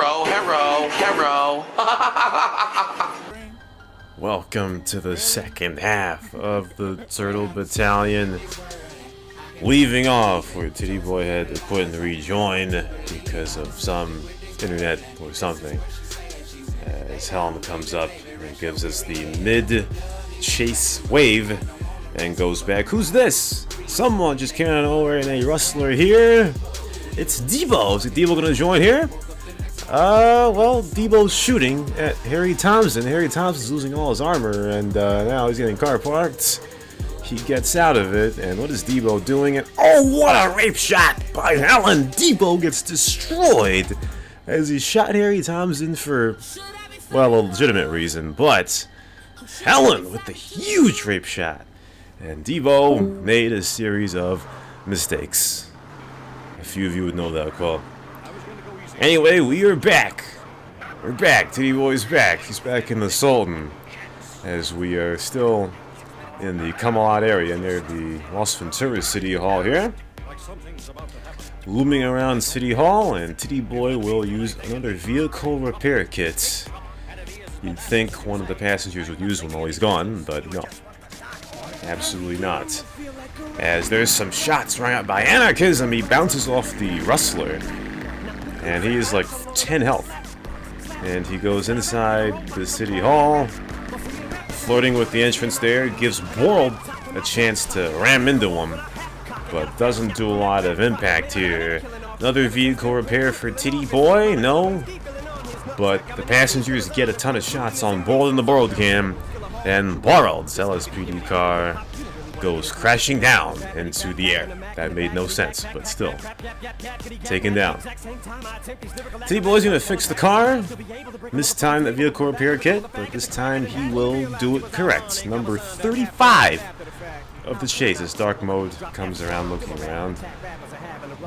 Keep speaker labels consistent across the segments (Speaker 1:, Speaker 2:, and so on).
Speaker 1: hero.
Speaker 2: Welcome to the second half of the Turtle Battalion. Leaving off where Titty Boy had to quit and rejoin because of some internet or something. As Helm comes up and gives us the mid-chase wave and goes back. Who's this? Someone just came out of nowhere and a rustler here. It's Debo. Is Debo gonna join here? Well, Debo's shooting at Harry Thompson. Harry Thompson's losing all his armor, and now he's getting car parked. He gets out of it, and what is Debo doing? And oh, what a rape shot by Helen! Debo gets destroyed as he shot Harry Thompson for, well, a legitimate reason, but Helen with the huge rape shot. And Debo made a series of mistakes. A few of you would know that quote. Anyway, we are back. We're back. Titty Boy's back. He's back in the Sultan. As we are still in the Camelot area near the Las Venturas City Hall here. Looming around City Hall, and Titty Boy will use another vehicle repair kit. You'd think one of the passengers would use one while he's gone, but no. Absolutely not. As there's some shots rung out by Anarchism, he bounces off the rustler. And he is like 10 health. And he goes inside the City Hall, flirting with the entrance there, gives World a chance to ram into him, but doesn't do a lot of impact here. Another vehicle repair for Titty Boy, no. But the passengers get a ton of shots on Bold in the World Cam, and World's LSPD car goes crashing down into the air. That made no sense, but still. Taken down. Titty Boy's gonna fix the car. This time the vehicle repair kit, but this time he will do it correct. Number 35 of the chase as dark mode comes around looking around.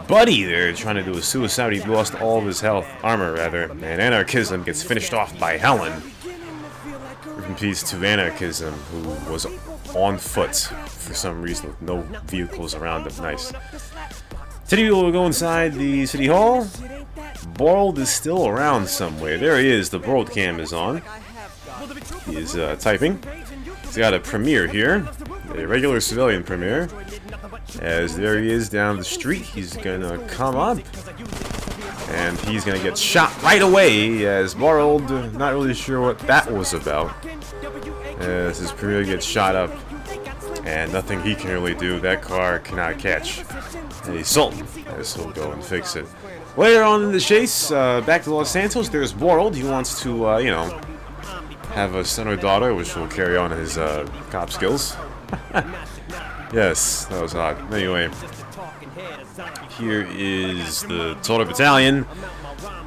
Speaker 2: Buddy there trying to do a suicide. He lost all of his health, armor rather, and Anarchism gets finished off by Helen. In peace to Anarchism, who was on foot for some reason with no vehicles around him. Nice. Titty will go inside the City Hall. Borld is still around somewhere. There he is. The Borld cam is on. He is typing. He's got a premiere here. A regular civilian premiere. As there he is down the street. He's gonna come up. And he's gonna get shot right away as Borld, not really sure what that was about. As his premiere gets shot up, and nothing he can really do. That car cannot catch a Sultan, as he'll go and fix it. Later on in the chase, back to Los Santos, there's World. He wants to, you know, have a son or daughter, which will carry on his cop skills. Yes, that was hot. Anyway, here is the Turtle Battalion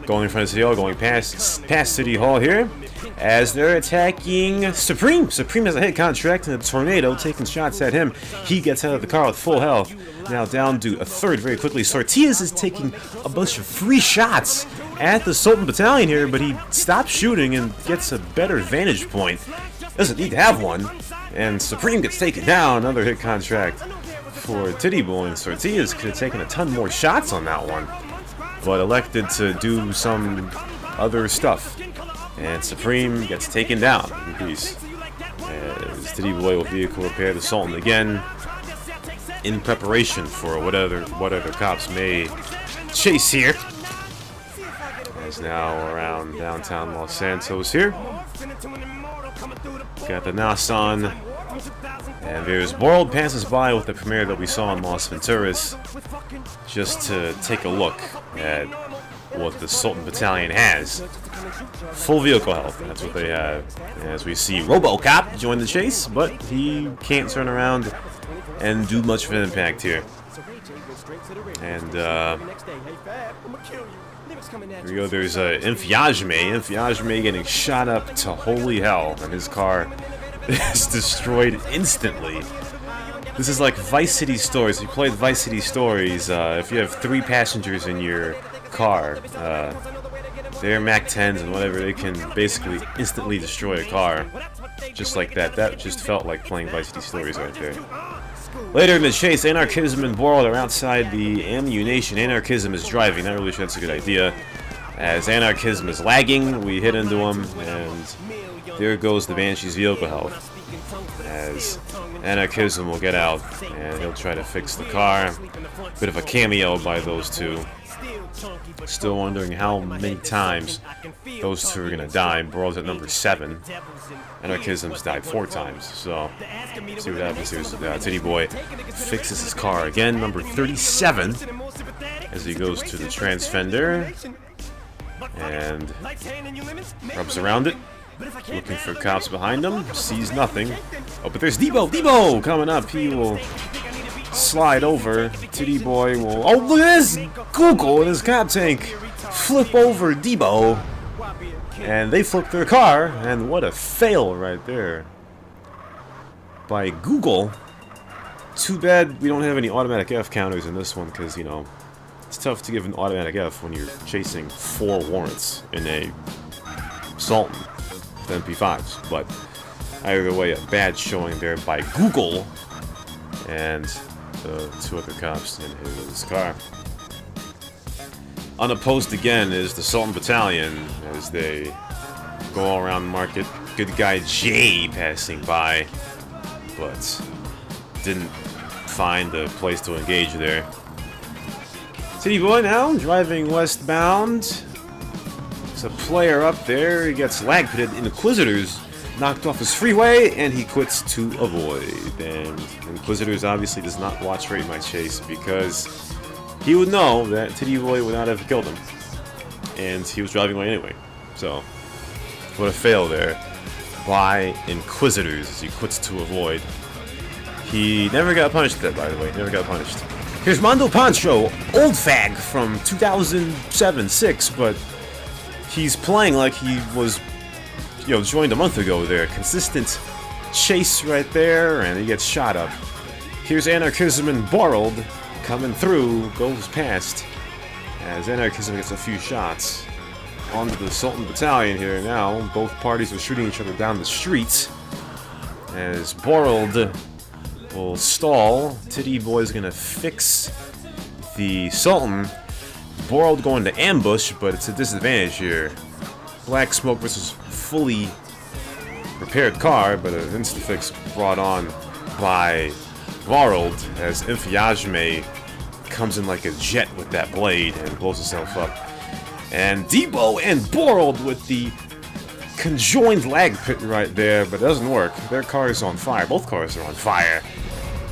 Speaker 2: going in front of City Hall, going past City Hall here, as they're attacking Supreme. Supreme has a hit contract and a tornado taking shots at him. He gets out of the car with full health. Now down to a third very quickly. Sortias is taking a bunch of free shots at the Sultan Battalion here, but he stops shooting and gets a better vantage point. Doesn't need to have one. And Supreme gets taken down. Another hit contract for Titty Boy, and Sortias could have taken a ton more shots on that one, but elected to do some other stuff. And Supreme gets taken down in peace. As Titty Boy will vehicle repair the Sultan again in preparation for what other cops may chase here. As now around downtown Los Santos here. Got the Nasan. And there's World passes by with the premiere that we saw in Las Venturas, just to take a look at what the Sultan Battalion has. Full vehicle health, that's what they have. As we see RoboCop join the chase, but he can't turn around and do much of an impact here. And here we go, there's Infiagme getting shot up to holy hell, and his car is destroyed instantly. This is like Vice City Stories. If you played Vice City Stories, if you have 3 passengers in your car, they're Mac-10s and whatever, they can basically instantly destroy a car. Just like that. That just felt like playing Vice City Stories right there. Later in the chase, Anarchism and Borld are outside the ammunition. Anarchism is driving. Not really sure that's a good idea. As Anarchism is lagging, we hit into him, and there goes the Banshee's vehicle health. As Anarchism will get out, and he'll try to fix the car. Bit of a cameo by those two. Still wondering how many times those two are gonna die. Borrow's at number 7. Anarchism's died 4 times, so see what happens here. Titty Boy fixes his car again, number 37, as he goes to the transfender and rubs around it, looking for cops behind him. Sees nothing. Oh, but there's Debo! Debo coming up. He will slide over. Titty Boy will... Oh, look at this! Google in his cop tank. Flip over Debo. And they flip their car. And what a fail right there by Google. Too bad we don't have any automatic F counters in this one, because, you know, it's tough to give an automatic F when you're chasing 4 warrants in a Sultan with MP5s. But either way, a bad showing there by Google and the 2 other cops in his car. Unopposed again is the Sultan Battalion as they go all around the market. Good guy Jay passing by, but didn't find a place to engage there. Titty Boy now driving westbound. There's a player up there. He gets lag pitted. Inquisitors knocked off his freeway, and he quits to avoid. And Inquisitors obviously does not watch Rate My Chase because he would know that Titty Boy would not have killed him, and he was driving away anyway. So, what a fail there by Inquisitors as he quits to avoid. He never got punished for that, by the way. Never got punished. Here's Mondo Pancho, old fag from 2007-6, but he's playing like he was, you know, joined a month ago there. Consistent chase right there, and he gets shot up. Here's Anarchism and Borrowed coming through, goes past, as Anarchism gets a few shots. Onto the Sultan Battalion here now. Both parties are shooting each other down the street, as Borrowed will stall. Titty Boy's gonna fix the Sultan. Borrowed going to ambush, but it's a disadvantage here. Black Smoke versus fully prepared car, but an insta-fix brought on by Borrowed as Infiajme comes in like a jet with that blade and blows himself up. And Debo and Borrowed with the conjoined lag pit right there, but it doesn't work. Their car is on fire. Both cars are on fire.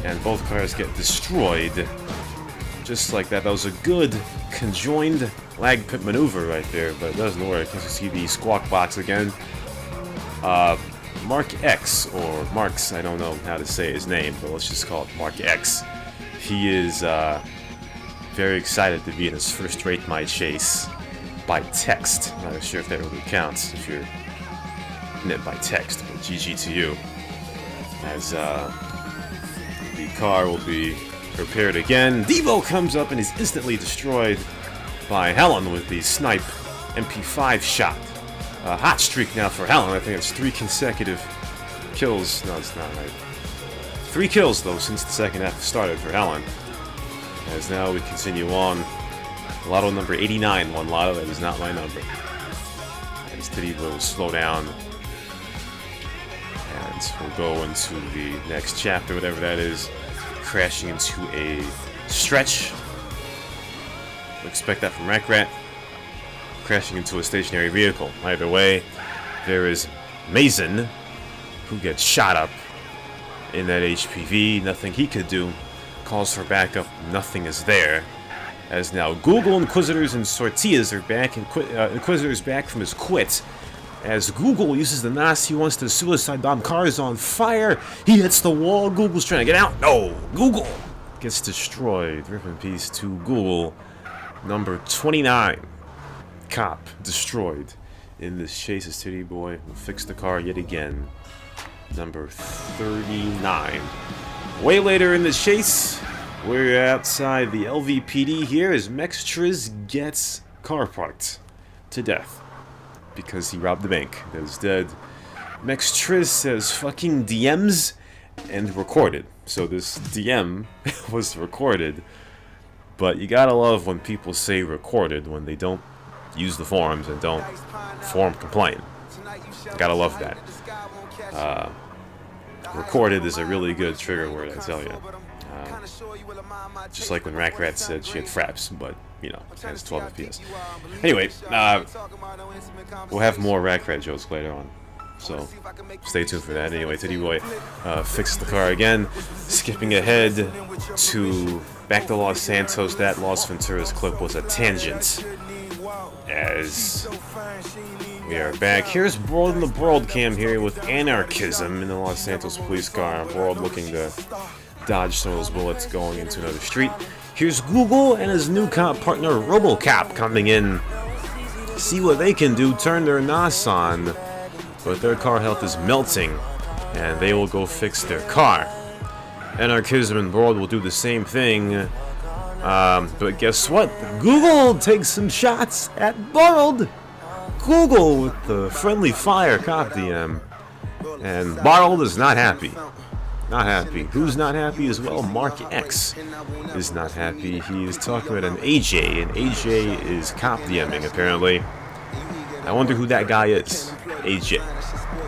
Speaker 2: And both cars get destroyed. Just like that. That was a good conjoined lag pit maneuver right there, but it doesn't work. As you see the squawk box again. Mark X, or Marks, I don't know how to say his name, but let's just call it Mark X. He is very excited to be in his first Rate My Chase by text. Not sure if that really counts if you're in it by text, but GG to you. As the car will be repaired again. Devo comes up and is instantly destroyed by Helen with the snipe MP5 shot. A hot streak now for Helen. I think it's 3 consecutive kills. No, it's not right. 3 kills, though, since the second half started for Helen. As now we continue on. Lotto number 89 won Lotto. That is not my number. As Titty will slow down. And we'll go into the next chapter, whatever that is. Crashing into a stretch. We'll expect that from Wreck Rat. Crashing into a stationary vehicle. Either way, there is Mason, who gets shot up in that HPV. Nothing he could do. Calls for backup. Nothing is there. As now Google, Inquisitors, and Sortillas are back. Inquisitor's back from his quit. As Google uses the NAS, he wants to suicide bomb. Car is on fire. He hits the wall. Google's trying to get out. No! Google gets destroyed. Rip in peace to Google. Number 29. Cop destroyed in this chase as Titty Boy will fix the car yet again. Number 39. Way later in the chase, we're outside the LVPD here as Mextras gets car parked to death because he robbed the bank. That was dead. Mextras says fucking DMs and recorded. So this DM was recorded, but you gotta love when people say recorded when they don't use the forums and don't forum complain. Gotta love that. Recorded is a really good trigger word, I tell you. Just like when Rackrat said she had fraps, but, you know, has 12 FPS. Anyway, we'll have more Rackrat jokes later on, so stay tuned for that. Anyway, Titty Boy fixes the car again, skipping ahead to back to Los Santos. That Los Venturas clip was a tangent, as we are back. Here's World in the World Cam here with Anarchism in the Los Santos police car. World looking to dodge some of those bullets going into another street. Here's Google and his new cop partner RoboCop coming in. See what they can do, turn their NOS on, but their car health is melting, and they will go fix their car. Anarchism and World will do the same thing, but guess what? Google takes some shots at World. Google with the friendly fire cop DM, and World is not happy. Not happy. Who's not happy as well? Mark X is not happy. He is talking about an AJ, and AJ is cop DMing apparently. I wonder who that guy is. AJ.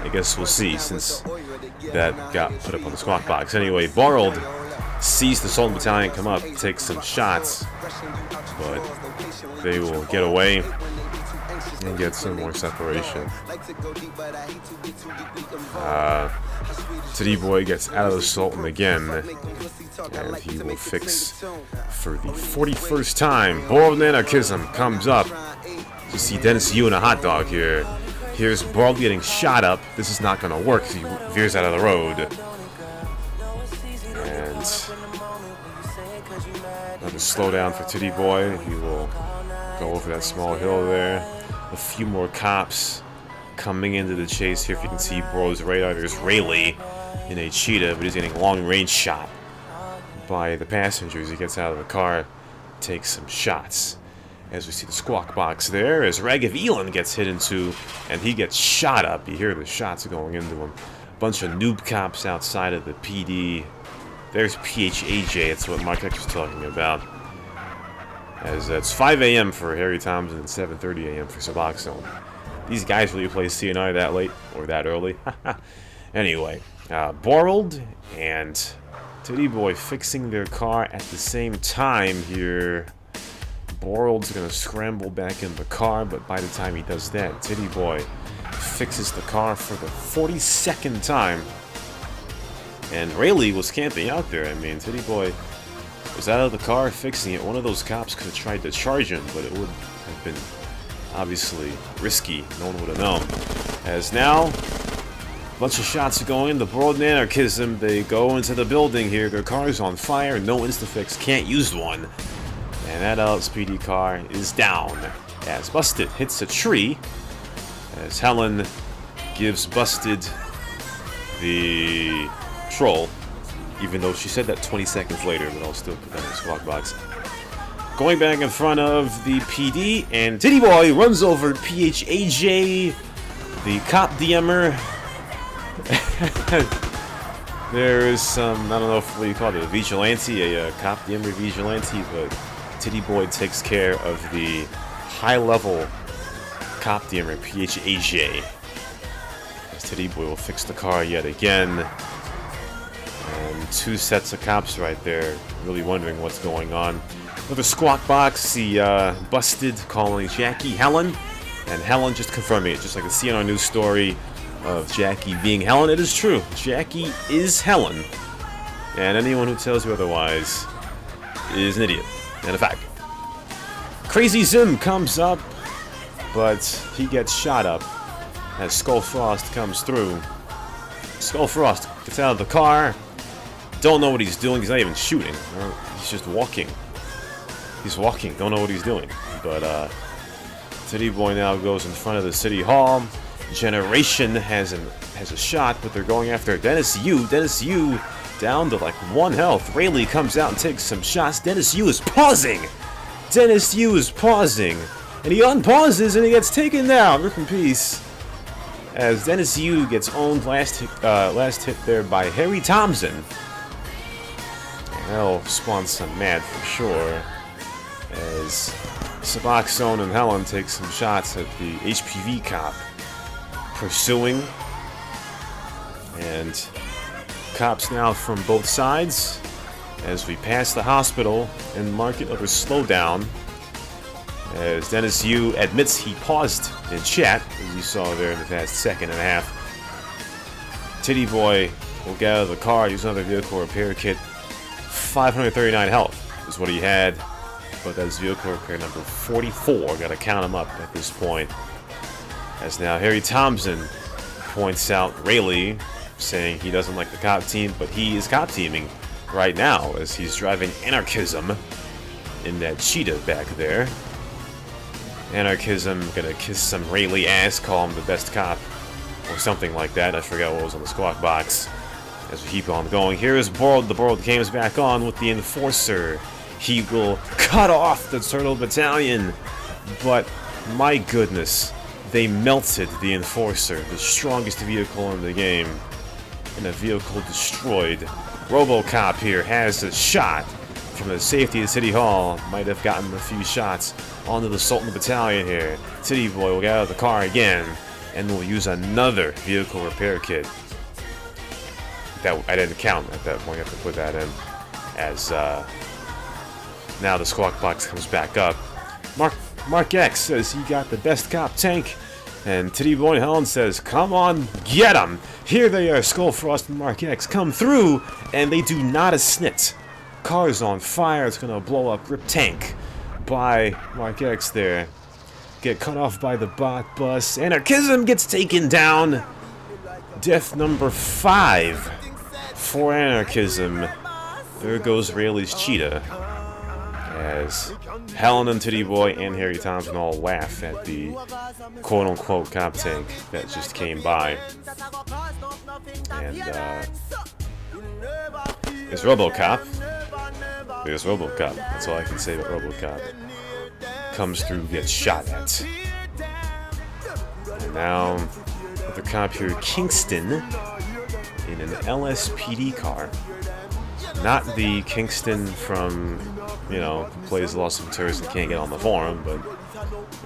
Speaker 2: I guess we'll see since that got put up on the squawk box. Anyway, Borrelled sees the Turtle Battalion come up, takes some shots, but they will get away and get some more separation. Titty Boy gets out of the Sultan again, and he will fix for the 41st time. Boiled Anarchism comes up to see Dennis Yu and a hot dog here. Here's Boiled getting shot up. This is not going to work, so he veers out of the road. And another slowdown for Titty Boy. He will go over that small hill there. A few more cops coming into the chase here. If you can see Bro's radar, there's Rayleigh in a cheetah, but he's getting long-range shot by the passengers. He gets out of the car, takes some shots. As we see the squawk box there, as Rag of Elon gets hit into, and he gets shot up. You hear the shots going into him. A bunch of noob cops outside of the PD. There's PHAJ, that's what Mark X was talking about. As it's 5 a.m. for Harry Thompson and 7:30 a.m. for Suboxone. These guys really play CNI that late, or that early. Anyway, Borrelled and Titty Boy fixing their car at the same time here. Borrelled's going to scramble back in the car, but by the time he does that, Titty Boy fixes the car for the 42nd time. And Rayleigh was camping out there. I mean, Titty Boy was out of the car fixing it. One of those cops could have tried to charge him, but it would have been obviously risky. No one would have known. As now, a bunch of shots are going. The Broad Anarchism, they go into the building here. Their car is on fire. No Instafix. Can't use one. And that LSPD car is down. As Busted hits a tree. As Helen gives Busted the troll. Even though she said that 20 seconds later, but I'll still put that in the squawk box. Going back in front of the PD, and Titty Boy runs over PHAJ, the cop DMer. There is some, I don't know what you call it, a vigilante, a cop DMer vigilante, but Titty Boy takes care of the high-level cop DMer, PHAJ. As Titty Boy will fix the car yet again. And two sets of cops right there, really wondering what's going on. Another squawk box, the Busted calling Jackie Helen, and Helen just confirming it, just like the CNN news story of Jackie being Helen. It is true, Jackie is Helen, and anyone who tells you otherwise is an idiot and a fag. Crazy Zim comes up, but he gets shot up as Skull Frost comes through. Skull Frost gets out of the car. Don't know what he's doing. He's not even shooting. He's just walking. He's walking. Don't know what he's doing. But Titty Boy now goes in front of the city hall. Generation has a shot, but they're going after Dennis Yu. Dennis Yu down to like 1 health. Rayleigh comes out and takes some shots. Dennis Yu is pausing. Dennis Yu is pausing, and he unpauses and he gets taken down. Rip in peace. As Dennis Yu gets owned last hit there by Harry Thompson. That'll spawn some mad for sure. As Suboxone and Helen take some shots at the HPV cop pursuing, and cops now from both sides as we pass the hospital and mark it under slowdown, as Dennis Yu admits he paused in chat, as you saw there in the past second and a half. Titty Boy will get out of the car, use another vehicle repair kit. 539 health is what he had, but that's vehicle repair number 44. Gotta count him up at this point. As now Harry Thompson points out Rayleigh, saying he doesn't like the cop team, but he is cop teaming right now as he's driving Anarchism in that cheetah back there. Anarchism gonna kiss some Rayleigh ass, call him the best cop, or something like that. I forgot what was on the squawk box. As we keep on going, here is Borrowed. The Borrowed game's back on with the Enforcer. He will cut off the Turtle Battalion, but my goodness, they melted the Enforcer, the strongest vehicle in the game, and a vehicle destroyed. RoboCop here has a shot from the safety of City Hall. Might have gotten a few shots onto the Sultan Battalion here. Titty Boy will get out of the car again, and will use another vehicle repair kit. That I didn't count at that point. You have to put that in. As now the squawk box comes back up. Mark X says he got the best cop tank, and Titty Boy Helen says, "Come on, get him!" Here they are, Skullfrost and Mark X come through, and they do not a snit. Car's on fire. It's gonna blow up. Rip tank by Mark X there. Get cut off by the bot bus. Anarchism gets taken down. Death number 5 for Anarchism. There goes Rayleigh's cheetah, as Helen and Titty Boy and Harry Thompson all laugh at the quote-unquote cop tank that just came by. And there's RoboCop. There's RoboCop. That's all I can say about RoboCop. Comes through, gets shot at. And now the cop here, Kingston, in an LSPD car. Not the Kingston from, you know, who plays Lost in Tours and can't get on the forum, but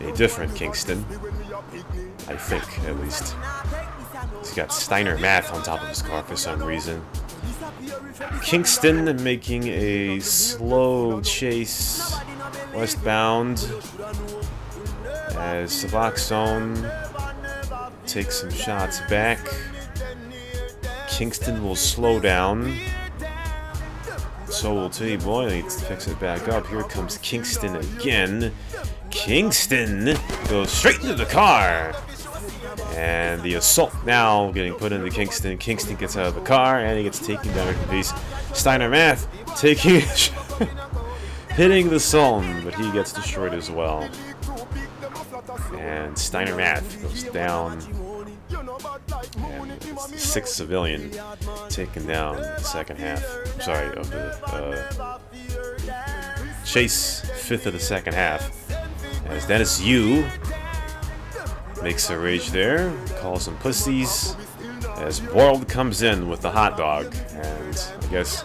Speaker 2: a different Kingston. I think, at least. He's got Steiner Math on top of his car for some reason. Kingston making a slow chase westbound as Suboxone takes some shots back. Kingston will slow down. So will Titty Boy. Needs to fix it back up. Here comes Kingston again. Kingston goes straight into the car. And the assault now getting put into Kingston. Kingston gets out of the car and he gets taken down to piece. Steiner Math taking hitting the Sultan, but he gets destroyed as well. And Steiner Math goes down. And it's the 6th civilian taken down in the second half. Sorry, of the chase, 5th of the second half. As Dennis Yu makes a rage there, calls them pussies. As World comes in with the hot dog, and I guess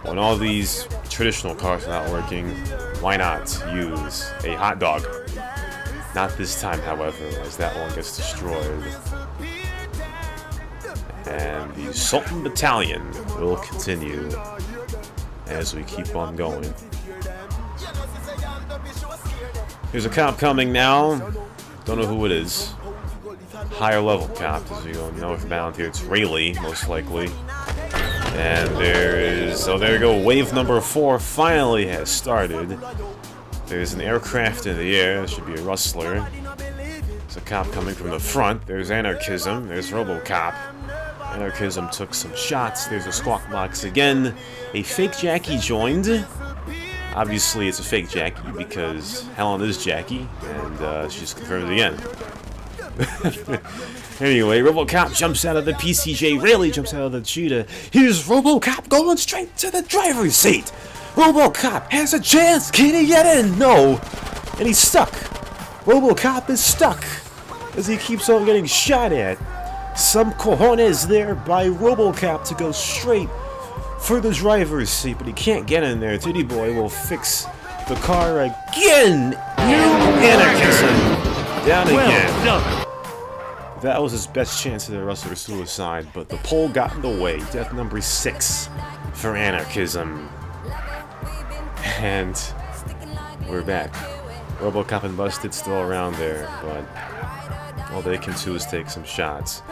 Speaker 2: when all these traditional cars are not working, why not use a hot dog? Not this time, however, as that one gets destroyed. And the Sultan Battalion will continue as we keep on going. There's a cop coming now. Don't know who it is. Higher level cop as we go northbound here. It's Rayleigh, most likely. And there is... Oh, there you go. Wave number 4 finally has started. There's an aircraft in the air. There should be a rustler. There's a cop coming from the front. There's Anarchism. There's RoboCop. Anarchism took some shots. There's a squawk box again. A fake Jackie joined. Obviously, it's a fake Jackie because Helen is Jackie, and she just confirmed it again. Anyway, RoboCop jumps out of the PCJ. Rayleigh jumps out of the cheetah. Here's RoboCop going straight to the driver's seat. RoboCop has a chance. Can he get in? No. And he's stuck. RoboCop is stuck as he keeps on getting shot at. Some cojones there by RoboCop to go straight for the driver's seat, but he can't get in there. Titty Boy will fix the car again. Anarchism! Down again.
Speaker 1: Done.
Speaker 2: That was his best chance at a wrestler suicide, but the pole got in the way. Death number 6 for Anarchism. And we're back. RoboCop and Busted still around there, but all they can do is take some shots.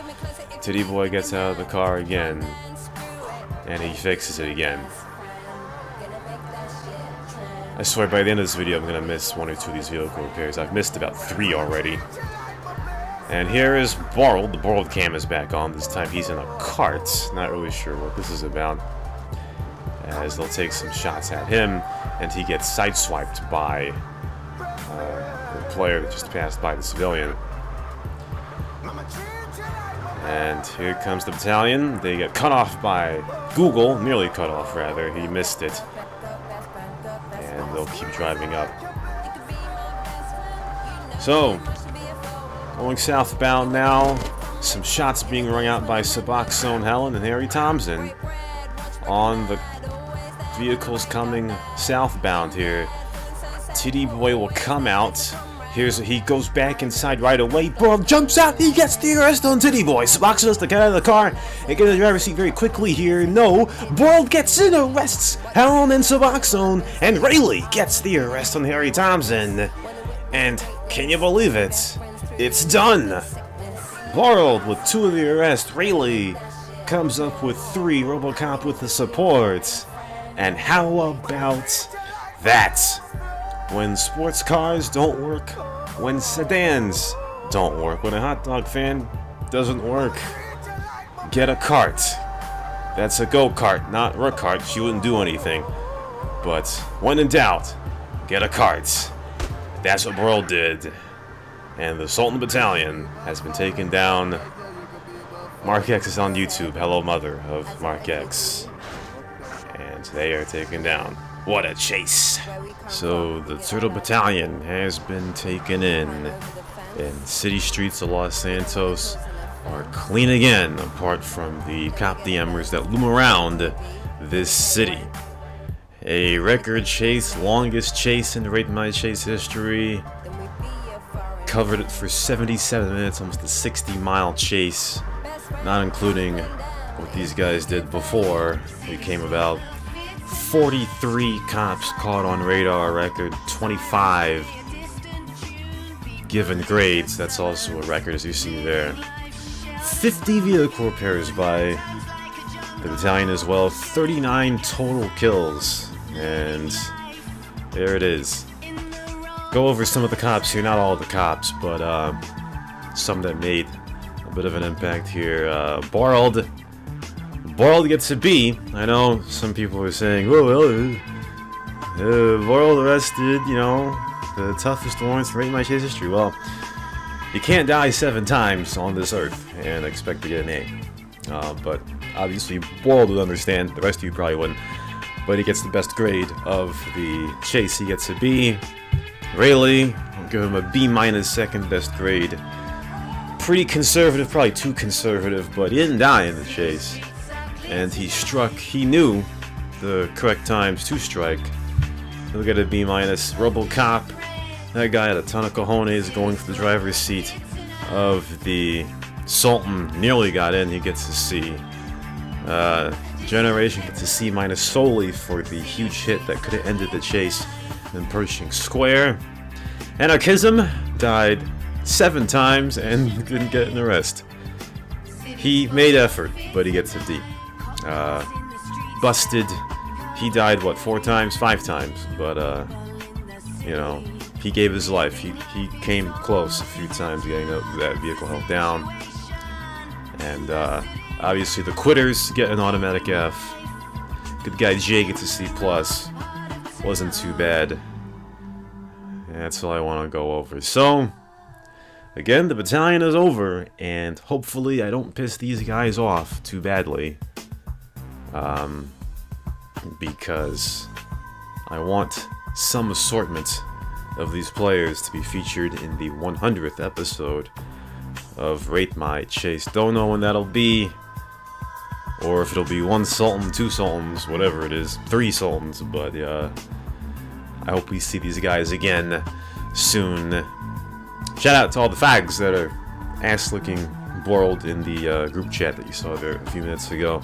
Speaker 2: Titty Boy gets out of the car again, and he fixes it again. I swear by the end of this video I'm gonna miss 1 or 2 of these vehicle repairs. I've missed about 3 already. And here is Borrowed. The Borrowed cam is back on. This time he's in a cart. Not really sure what this is about. As they'll take some shots at him, and he gets sideswiped by the player that just passed by the civilian. And here comes the battalion. They get cut off by Google. Nearly cut off, rather. He missed it. And they'll keep driving up. So, going southbound now. Some shots being rung out by Suboxone Helen and Harry Thompson on the vehicles coming southbound here. Titty Boy will come out. He goes back inside right away. Borrowed jumps out. He gets the arrest on Titty Boy. Suboxone has to get out of the car and get in the driver's seat very quickly here. No, Borrowed gets in, arrests Helen and Suboxone, and Rayleigh gets the arrest on Harry Thompson. And can you believe it? It's done! Borrowed with 2 of the arrests. Rayleigh comes up with 3. RoboCop with the support. And how about that? When sports cars don't work, when sedans don't work, when a hot dog fan doesn't work, get a cart. That's a go-kart, not a cart. She wouldn't do anything. But when in doubt, get a cart. That's what Burl did. And the Sultan Battalion has been taken down. Mark X is on YouTube. Hello, mother of Mark X. And they are taken down. What a chase. So the Turtle Battalion has been taken in. And city streets of Los Santos are clean again, apart from the cop DMers that loom around this city. A record chase, longest chase in Rate My Chase history. Covered it for 77 minutes, almost a 60-mile chase, not including what these guys did before we came about. 43 cops caught on radar, record 25 given grades. That's also a record, as you see there. 50 vehicle repairs by the battalion as well. 39 total kills, and there it is. Go over some of the cops here, not all of the cops, but some that made a bit of an impact here. Borrowed gets a B. I know some people are saying, oh, well, Borrowed arrested, you know, the toughest warrants in Rate My Chase history. Well, you can't die 7 times on this earth and expect to get an A. But obviously, Borrowed would understand. The rest of you probably wouldn't. But he gets the best grade of the chase. He gets a B. Rayleigh, I'll give him a B- second best grade. Pretty conservative, probably too conservative, but he didn't die in the chase. And he knew the correct times to strike. He'll get a B-. RoboCop, that guy had a ton of cojones going for the driver's seat of the Sultan. Nearly got in, he gets a C. Generation gets a C- solely for the huge hit that could have ended the chase in Pershing Square. Anarchism died 7 times and didn't get an arrest. He made effort, but he gets a D. Busted, he died, what, 4 times? 5 times, but, you know, he gave his life. He came close a few times getting that vehicle held down. And, obviously the quitters get an automatic F. Good guy Jay gets a C+. Wasn't too bad. That's all I want to go over. So, again, the battalion is over, and hopefully I don't piss these guys off too badly. Because I want some assortment of these players to be featured in the 100th episode of Rate My Chase. Don't know when that'll be, or if it'll be 1 Sultan, 2 Sultans, whatever it is, 3 Sultans, but I hope we see these guys again soon. Shout out to all the fags that are ass-licking Borld in the group chat that you saw there a few minutes ago.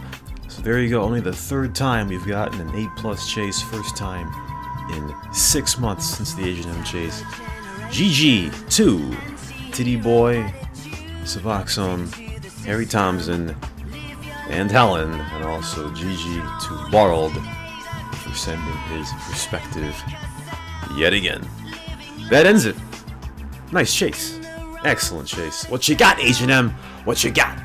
Speaker 2: So there you go, only the third time we've gotten an A+ chase, first time in 6 months since the H&M chase. GG to Titty Boy, Suboxone, Harry Thompson, and Helen, and also GG to Borld for sending his perspective yet again. That ends it. Nice chase. Excellent chase. What you got, H&M? What you got?